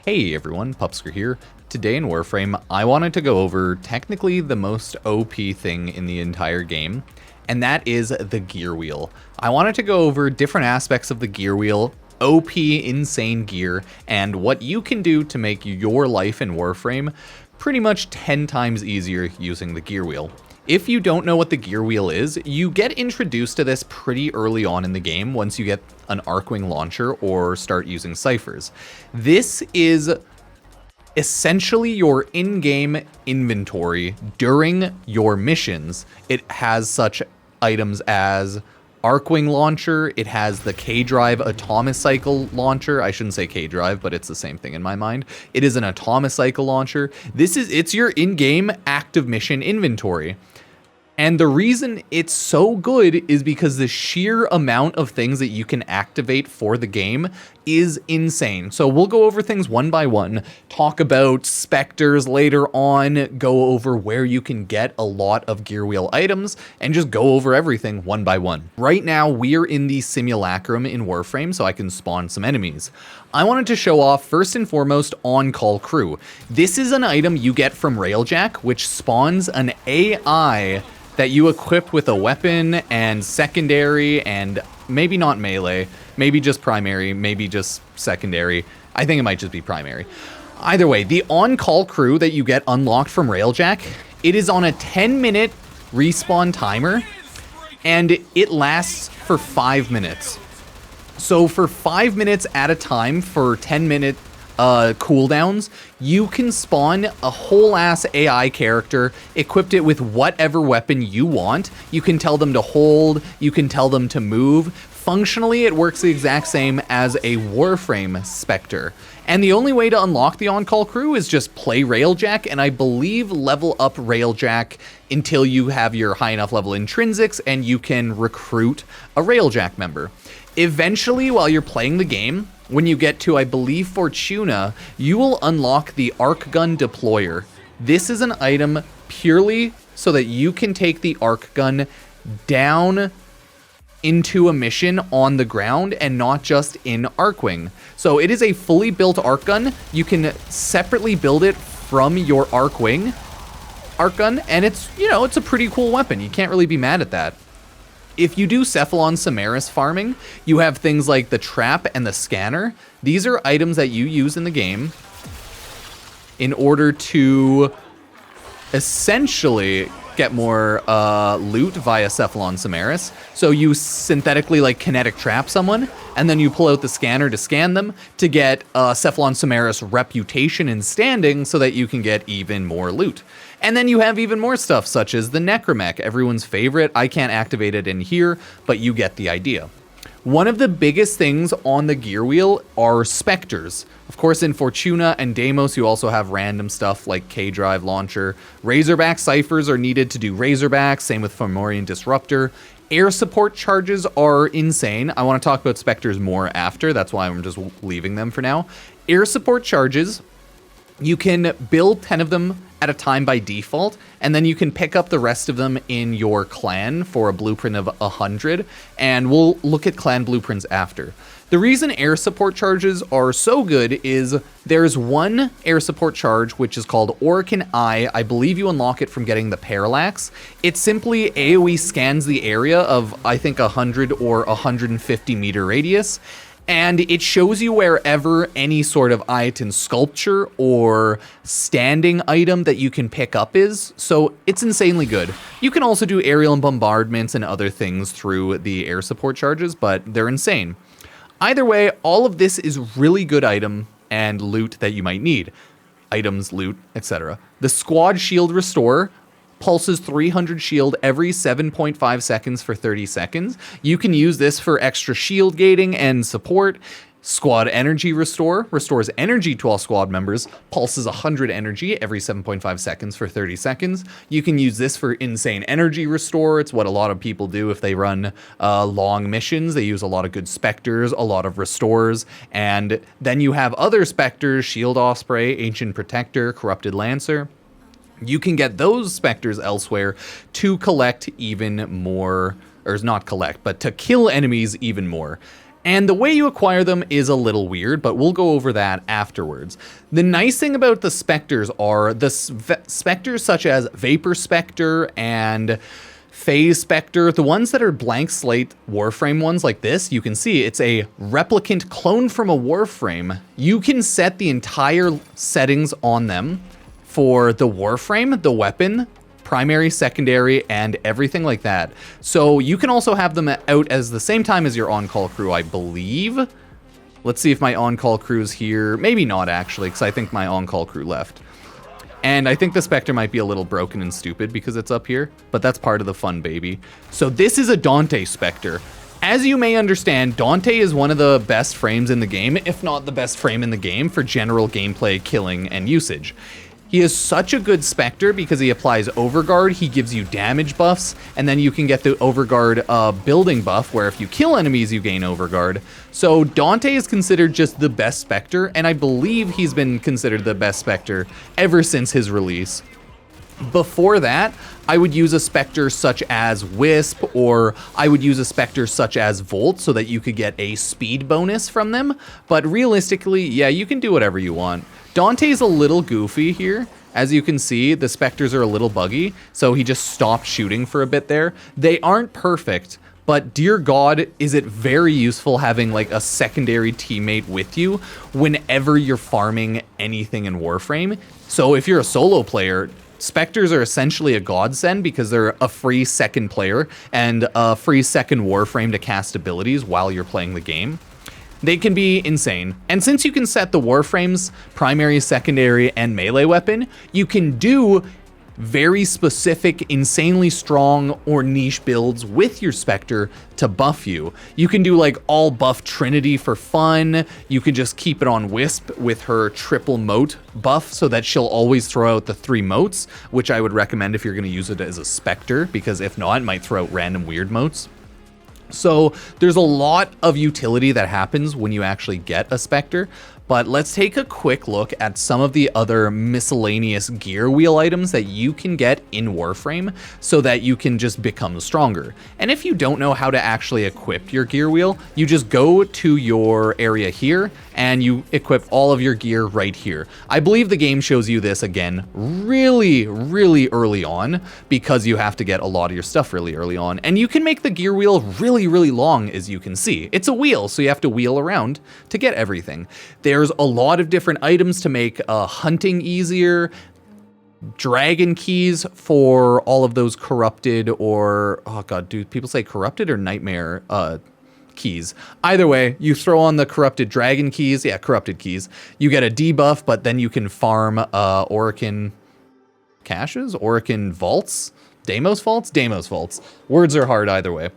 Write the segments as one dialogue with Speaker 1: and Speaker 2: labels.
Speaker 1: Hey everyone, Pupsker here. Today in Warframe, I wanted to go over technically the most OP thing in the entire game, and that is the gear wheel. I wanted to go over different aspects of the gear wheel, OP insane gear, and what you can do to make your life in Warframe pretty much 10 times easier using the gear wheel. If you don't know what the gear wheel is, you get introduced to this pretty early on in the game once you get an Arcwing launcher or start using ciphers. This is essentially your in-game inventory during your missions. It has such items as Arcwing launcher, it has the K-Drive Atomicycle launcher. I shouldn't say K-Drive, but it's the same thing in my mind. It is an Atomicycle launcher. It's your in-game active mission inventory. And the reason it's so good is because the sheer amount of things that you can activate for the game is insane. So we'll go over things one by one, talk about Specters later on, go over where you can get a lot of gear wheel items, and just go over everything one by one. Right now, we're in the simulacrum in Warframe, so I can spawn some enemies. I wanted to show off, first and foremost, On-Call Crew. This is an item you get from Railjack, which spawns an AI that you equip with a weapon and secondary and maybe not melee, maybe just primary, maybe just secondary. I think it might just be primary. Either way, the On-Call Crew that you get unlocked from Railjack, it is on a 10-minute respawn timer, and it lasts for 5 minutes. So for 5 minutes at a time for 10-minute cooldowns, you can spawn a whole ass AI character, equipped it with whatever weapon you want. You can tell them to hold, you can tell them to move. Functionally, it works the exact same as a Warframe Specter. And the only way to unlock the On-Call Crew is just play Railjack, and I believe level up Railjack until you have your high enough level intrinsics and you can recruit a Railjack member. Eventually, while you're playing the game, when you get to, I believe, Fortuna, you will unlock the Arc Gun Deployer. This is an item purely so that you can take the Arc Gun down into a mission on the ground and not just in Arcwing. So it is a fully built Arc Gun. You can separately build it from your Arcwing Arc Gun, and it's a pretty cool weapon. You can't really be mad at that. If you do Cephalon Samaris farming, you have things like the Trap and the Scanner. These are items that you use in the game in order to essentially get more loot via Cephalon Samaris. So you synthetically kinetic trap someone, and then you pull out the scanner to scan them to get Cephalon Samaris reputation and standing so that you can get even more loot. And then you have even more stuff, such as the Necromech, everyone's favorite. I can't activate it in here, but you get the idea. One of the biggest things on the gear wheel are Specters. Of course, in Fortuna and Deimos, you also have random stuff like K-Drive Launcher. Razorback ciphers are needed to do Razorback, same with Fomorian Disruptor. Air support charges are insane. I want to talk about Specters more after, that's why I'm just leaving them for now. Air support charges, you can build 10 of them at a time by default, and then you can pick up the rest of them in your clan for a blueprint of 100, and we'll look at clan blueprints after. The reason air support charges are so good is there's one air support charge which is called Orican Eye. I believe you unlock it from getting the Parallax. It simply AoE scans the area of, I think, 100 or 150 meter radius, and it shows you wherever any sort of Ayaton sculpture or standing item that you can pick up is, so it's insanely good. You can also do aerial and bombardments and other things through the air support charges, but they're insane. Either way, all of this is really good item and loot that you might need. Items, loot, etc. The Squad Shield Restorer pulses 300 shield every 7.5 seconds for 30 seconds. You can use this for extra shield gating and support. Squad Energy Restore restores energy to all squad members, pulses 100 energy every 7.5 seconds for 30 seconds. You can use this for Insane Energy Restore. It's what a lot of people do if they run long missions. They use a lot of good Specters, a lot of Restores, and then you have other Specters, Shield Osprey, Ancient Protector, Corrupted Lancer. You can get those Specters elsewhere to collect even more, or not collect, but to kill enemies even more. And the way you acquire them is a little weird, but we'll go over that afterwards. The nice thing about the Specters are the Specters such as Vapor Specter and Phase Specter, the ones that are blank slate Warframe ones like this, you can see it's a replicant clone from a Warframe. You can set the entire settings on them for the Warframe, the weapon, primary, secondary, and everything like that. So you can also have them out as the same time as your on-call crew, I believe. Let's see if my on-call crew is here. Maybe not, actually, because I think my on-call crew left. And I think the Spectre might be a little broken and stupid because it's up here, but that's part of the fun, baby. So this is a Dante Spectre. As you may understand, Dante is one of the best frames in the game, if not the best frame in the game for general gameplay, killing, and usage. He is such a good Spectre because he applies Overguard, he gives you damage buffs, and then you can get the Overguard building buff, where if you kill enemies, you gain Overguard. So Dante is considered just the best Spectre, and I believe he's been considered the best Spectre ever since his release. Before that, I would use a Spectre such as Wisp, or I would use a Spectre such as Volt so that you could get a speed bonus from them. But realistically, yeah, you can do whatever you want. Dante's a little goofy here. As you can see, the Spectres are a little buggy, so he just stopped shooting for a bit there. They aren't perfect, but dear God, is it very useful having like a secondary teammate with you whenever you're farming anything in Warframe. So if you're a solo player, Specters are essentially a godsend because they're a free second player and a free second Warframe to cast abilities while you're playing the game. They can be insane. And since you can set the Warframes, primary, secondary, and melee weapon, you can do very specific, insanely strong or niche builds with your Spectre to buff you. You can do like all buff Trinity for fun. You can just keep it on Wisp with her triple moat buff so that she'll always throw out the 3 moats, which I would recommend if you're going to use it as a Spectre, because if not, it might throw out random weird moats. So there's a lot of utility that happens when you actually get a Spectre, but let's take a quick look at some of the other miscellaneous gear wheel items that you can get in Warframe so that you can just become stronger. And if you don't know how to actually equip your gear wheel, you just go to your area here and you equip all of your gear right here. I believe the game shows you this again really early on because you have to get a lot of your stuff really early on. And you can make the gear wheel really long, as you can see. It's a wheel, so you have to wheel around to get everything. There's a lot of different items to make hunting easier, dragon keys for all of those corrupted or, oh god, do people say corrupted or nightmare keys? Either way, you throw on the corrupted dragon keys, yeah, corrupted keys. You get a debuff, but then you can farm Orokin caches, Orokin vaults, Deimos vaults, Deimos vaults. Words are hard either way.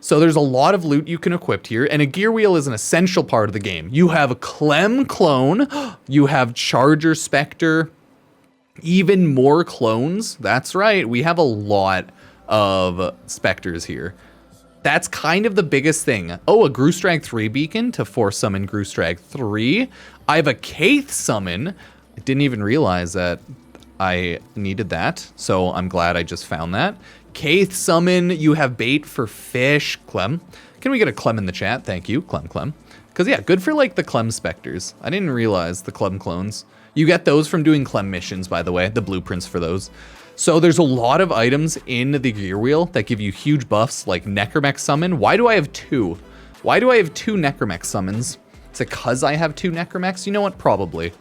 Speaker 1: So there's a lot of loot you can equip here, and a gear wheel is an essential part of the game. You have a Clem clone, you have Charger Spectre, even more clones. That's right, we have a lot of Specters here. That's kind of the biggest thing. Oh, a Groostrag 3 beacon to force summon Groostrag 3. I have a Kaith summon. I didn't even realize that I needed that, so I'm glad I just found that. Kaith summon, you have bait for fish. Clem. Can we get a Clem in the chat? Thank you, Clem. Because yeah, good for like the Clem Specters. I didn't realize the Clem clones. You get those from doing Clem missions, by the way, the blueprints for those. So there's a lot of items in the gear wheel that give you huge buffs, like Necromech summon. Why do I have 2? Why do I have 2 Necromech summons? Is it because I have 2 Necromechs? You know what? Probably.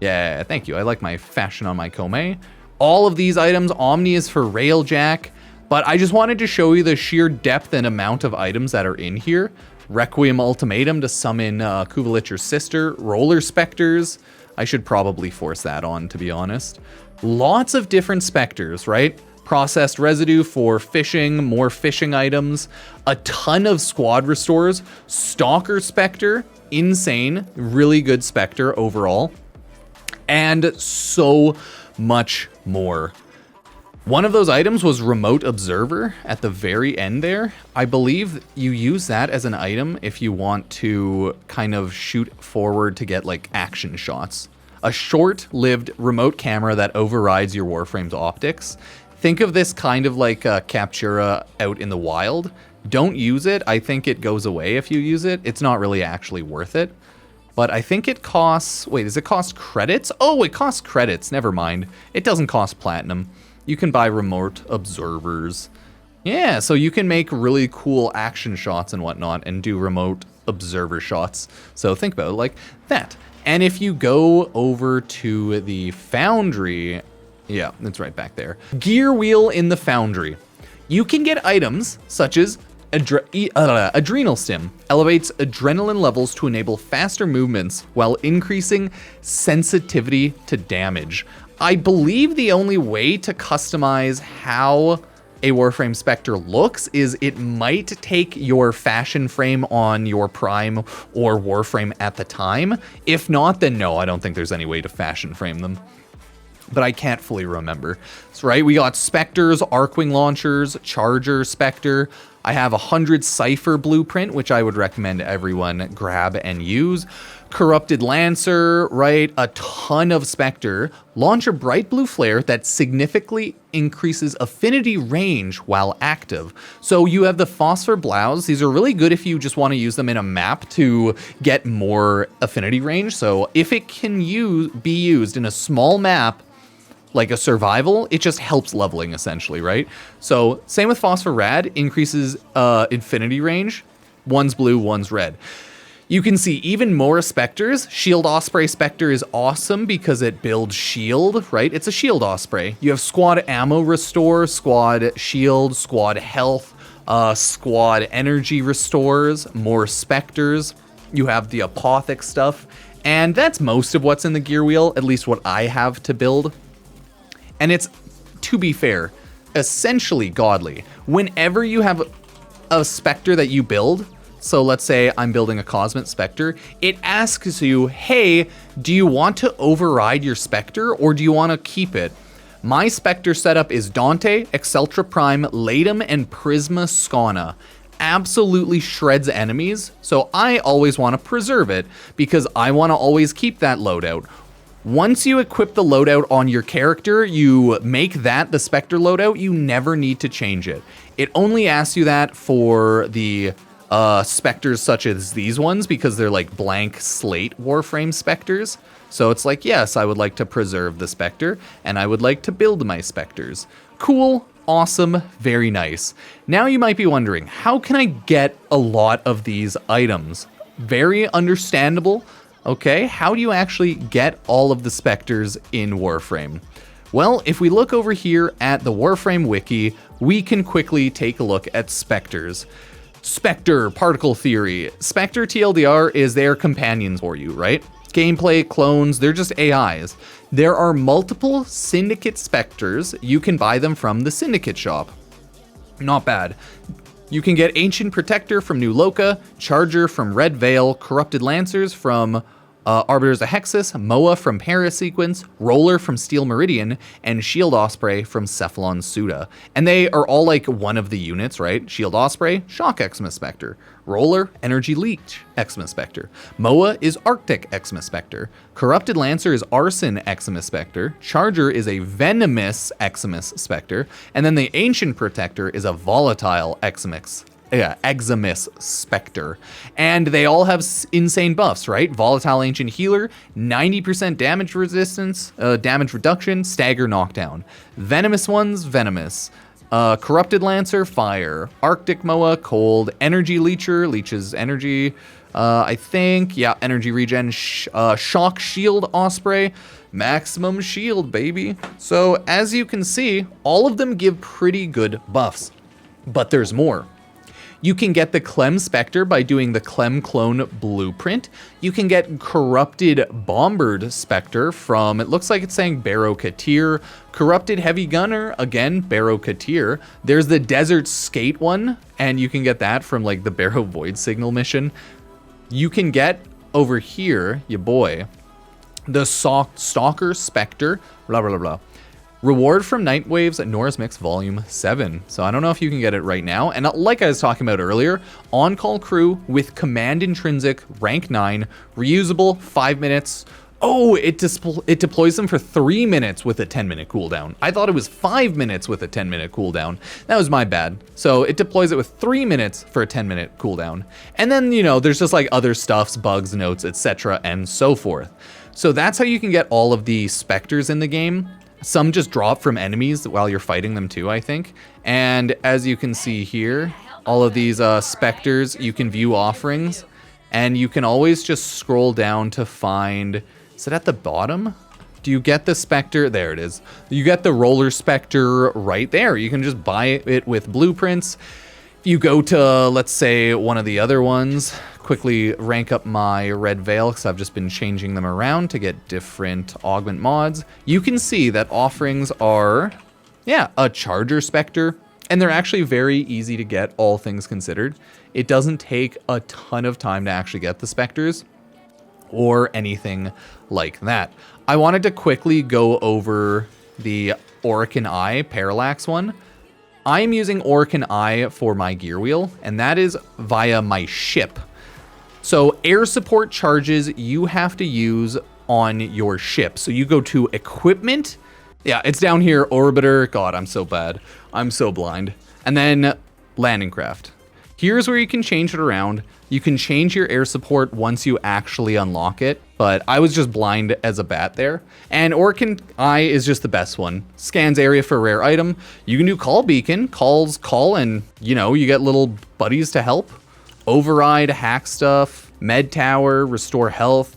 Speaker 1: Yeah, thank you. I like my fashion on my Kome. All of these items, Omni is for Railjack. But I just wanted to show you the sheer depth and amount of items that are in here. Requiem Ultimatum to summon Kuvalitcher's sister. Roller Specters. I should probably force that on, to be honest. Lots of different Specters, right? Processed residue for fishing, more fishing items. A ton of squad restores. Stalker Spectre. Insane. Really good Spectre overall. And so much more. One of those items was Remote Observer at the very end there. I believe you use that as an item if you want to kind of shoot forward to get like action shots. A short-lived remote camera that overrides your Warframe's optics. Think of this kind of like Captura out in the wild. Don't use it. I think it goes away if you use it. It's not really actually worth it. But I think it costs... Wait, does it cost credits? Oh, it costs credits. Never mind. It doesn't cost platinum. You can buy remote observers. Yeah, so you can make really cool action shots and whatnot and do remote observer shots. So think about it like that. And if you go over to the foundry... Yeah, it's right back there. Gear wheel in the foundry. You can get items such as Adrenal Stim. Elevates adrenaline levels to enable faster movements while increasing sensitivity to damage. I believe the only way to customize how a Warframe Specter looks is it might take your fashion frame on your Prime or Warframe at the time. If not, then no, I don't think there's any way to fashion frame them. But I can't fully remember. So, right, we got Specters, Arcwing Launchers, Charger Specter. I have 100 Cypher Blueprint, which I would recommend everyone grab and use. Corrupted Lancer, right, a ton of Specter. Launch a bright blue flare that significantly increases affinity range while active. So you have the Phosphor Blouse. These are really good if you just want to use them in a map to get more affinity range. So if it can be used in a small map, like a survival, it just helps leveling essentially, right? So same with Phosphor Rad, increases infinity range. One's blue, one's red. You can see even more Specters. Shield Osprey Specter is awesome because it builds shield, right? It's a Shield Osprey. You have Squad Ammo Restore, Squad Shield, Squad Health, Squad Energy Restores, more Specters. You have the Apothic stuff. And that's most of what's in the gear wheel, at least what I have to build. And it's, to be fair, essentially godly. Whenever you have a Specter that you build, so let's say I'm building a Cosmic Specter, it asks you, hey, do you want to override your Specter or do you want to keep it? My Specter setup is Dante, Exceltra Prime, Latum, and Prisma Skana. Absolutely shreds enemies, so I always want to preserve it because I want to always keep that loadout. Once you equip the loadout on your character, you make that the Specter loadout, you never need to change it. It only asks you that for the Specters such as these ones because they're like blank slate Warframe Specters. So it's like, yes, I would like to preserve the Specter and I would like to build my Specters. Cool, awesome, very nice. Now you might be wondering, how can I get a lot of these items? Very understandable. Okay, how do you actually get all of the Specters in Warframe? Well, if we look over here at the Warframe wiki, we can quickly take a look at Specters. Specter Particle Theory. Specter TLDR is their companions for you, right? Gameplay, clones, they're just AIs. There are multiple Syndicate Specters. You can buy them from the Syndicate shop. Not bad. You can get Ancient Protector from New Loka, Charger from Red Veil, Corrupted Lancers from Arbiters of Hexus, Moa from Parasequence, Roller from Steel Meridian, and Shield Osprey from Cephalon Suda. And they are all like one of the units, right? Shield Osprey, Shock Xmas Specter. Roller, Energy Leech Xmas Specter. Moa is Arctic Xmas Specter. Corrupted Lancer is Arson Xmas Specter. Charger is a Venomous Xmas Specter. And then the Ancient Protector is a Volatile Xmas Specter. And they all have insane buffs, right? Volatile Ancient Healer, 90% damage resistance, damage reduction, stagger knockdown. Venomous ones, Venomous. Corrupted Lancer, Fire. Arctic Moa, Cold. Energy Leecher, leeches energy. I think, yeah, energy regen. Shock Shield Osprey, maximum shield, baby. So as you can see, all of them give pretty good buffs. But there's more. You can get the Clem Specter by doing the Clem Clone Blueprint. You can get Corrupted Bombard Specter from, it looks like it's saying Barrow Katir. Corrupted Heavy Gunner, again, Barrow Katir. There's the Desert Skate one, and you can get that from like the Barrow Void Signal mission. You can get over here, ya boy, the Stalker Specter, blah, blah, blah, blah. Reward from Nightwave's Norris Mix Volume 7. So I don't know if you can get it right now. And like I was talking about earlier, on-call crew with Command Intrinsic, rank 9, reusable, 5 minutes, Oh, it deploys them for 3 minutes with a 10-minute cooldown. I thought it was 5 minutes with a 10-minute cooldown. That was my bad. So it deploys it with 3 minutes for a 10-minute cooldown. And then, you know, there's just like other stuffs, bugs, notes, etc. and so forth. So that's how you can get all of the specters in the game. Some just drop from enemies while you're fighting them too, I think. And as you can see here, all of these specters, you can view offerings. And you can always just scroll down to find... Is it at the bottom? Do you get the specter? There it is. You get the roller specter right there. You can just buy it with blueprints. If you go to, let's say, one of the other ones, quickly rank up my red veil because I've just been changing them around to get different augment mods. You can see that offerings are, yeah, a charger specter. And they're actually very easy to get, all things considered. It doesn't take a ton of time to actually get the specters or anything like that. I wanted to quickly go over the Orokin Eye Parallax one. I'm using Orokin Eye for my gear wheel, and that is via my ship. So air support charges you have to use on your ship. So you go to equipment. Yeah, it's down here, orbiter. God, I'm so bad. I'm so blind. And then landing craft. Here's where you can change it around. You can change your air support once you actually unlock it, but I was just blind as a bat there. And Orokin Eye is just the best one. Scans area for a rare item. You can do call beacon, call, and you know, you get little buddies to help. Override, hack stuff, med tower, restore health,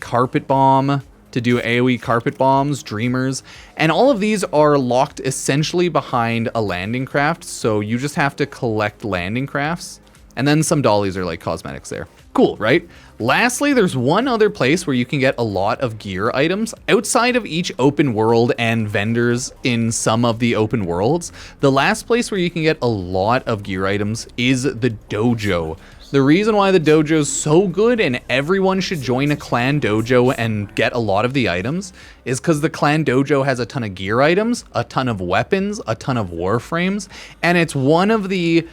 Speaker 1: carpet bomb to do AoE carpet bombs, dreamers, and all of these are locked essentially behind a landing craft, so you just have to collect landing crafts, and then some dollies are like cosmetics there. Cool, right? Lastly, there's one other place where you can get a lot of gear items outside of each open world and vendors in some of the open worlds. The last place where you can get a lot of gear items is the dojo. The reason why the dojo is so good and everyone should join a clan dojo and get a lot of the items is because the clan dojo has a ton of gear items, a ton of weapons, a ton of warframes, and it's one of the,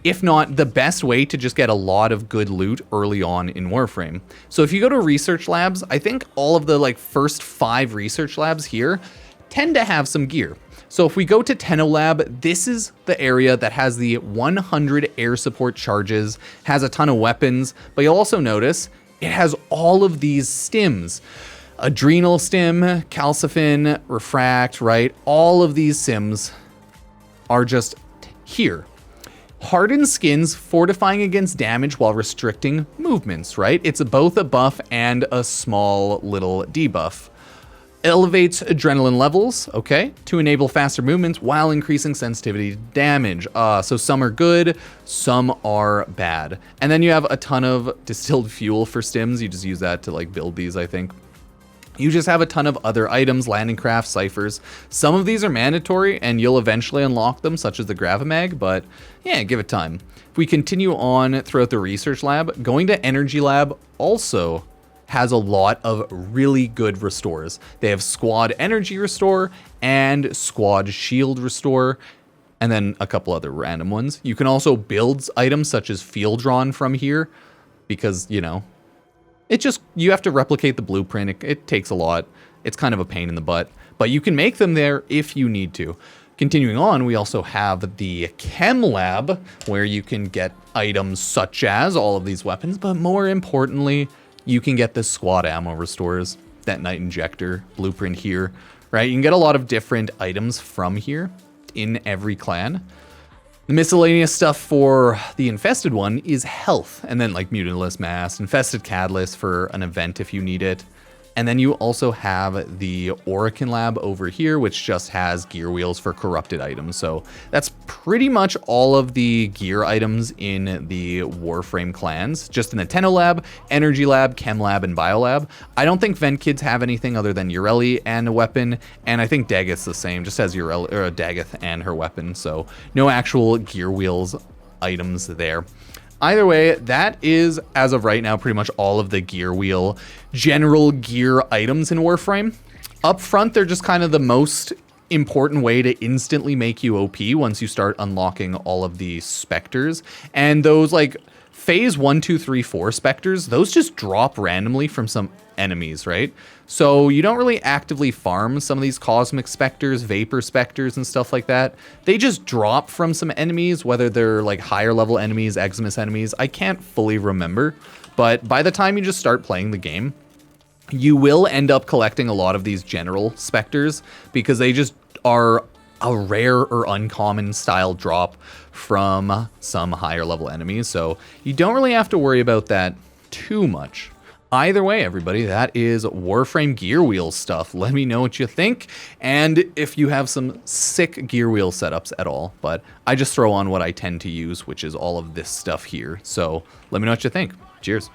Speaker 1: if not the best way to just get a lot of good loot early on in Warframe. So if you go to research labs, I think all of the like first 5 research labs here tend to have some gear. So if we go to Tenno Lab, this is the area that has the 100 air support charges, has a ton of weapons, but you'll also notice it has all of these stims. Adrenal stim, calcifin, refract, right? All of these sims are just here. Hardened skins, fortifying against damage while restricting movements, right? It's both a buff and a small little debuff. Elevates adrenaline levels, okay, to enable faster movements while increasing sensitivity to damage. So some are good, some are bad. And then you have a ton of distilled fuel for stims. You just use that to like build these, I think. You just have a ton of other items, landing craft, ciphers. Some of these are mandatory and you'll eventually unlock them, such as the Gravimag, but yeah, give it time. If we continue on throughout the research lab, going to energy lab also has a lot of really good restores. They have squad energy restore and squad shield restore, and then a couple other random ones. You can also build items such as field drawn from here because, you know, it just, you have to replicate the blueprint. It takes a lot. It's kind of a pain in the butt, but you can make them there if you need to. Continuing on, we also have the Chem Lab where you can get items such as all of these weapons, but more importantly, you can get the squad ammo restores, that night injector blueprint here, right? You can get a lot of different items from here in every clan. The miscellaneous stuff for the infested one is health, and then like mutantless mask, infested catalyst for an event if you need it. And then you also have the Orokin Lab over here, which just has gear wheels for corrupted items. So that's pretty much all of the gear items in the Warframe clans. Just in the Tenno Lab, Energy Lab, Chem Lab, and Bio Lab. I don't think Vent Kids have anything other than Ureli and a weapon. And I think Daggeth's the same, just has Ureli, or Daggeth and her weapon. So no actual gear wheels items there. Either way, that is, as of right now, pretty much all of the gear wheel general gear items in Warframe. Up front, they're just kind of the most important way to instantly make you OP once you start unlocking all of the specters. And those like phase 1, 2, 3, 4 specters, those just drop randomly from some enemies, right? So you don't really actively farm some of these cosmic specters, vapor specters, and stuff like that. They just drop from some enemies, whether they're like higher level enemies, Eximus enemies. I can't fully remember, but by the time you just start playing the game, you will end up collecting a lot of these general specters because they just are a rare or uncommon style drop from some higher level enemies. So you don't really have to worry about that too much. Either way, everybody, that is Warframe gear wheel stuff. Let me know what you think, and if you have some sick gear wheel setups at all. But I just throw on what I tend to use, which is all of this stuff here. So let me know what you think. Cheers.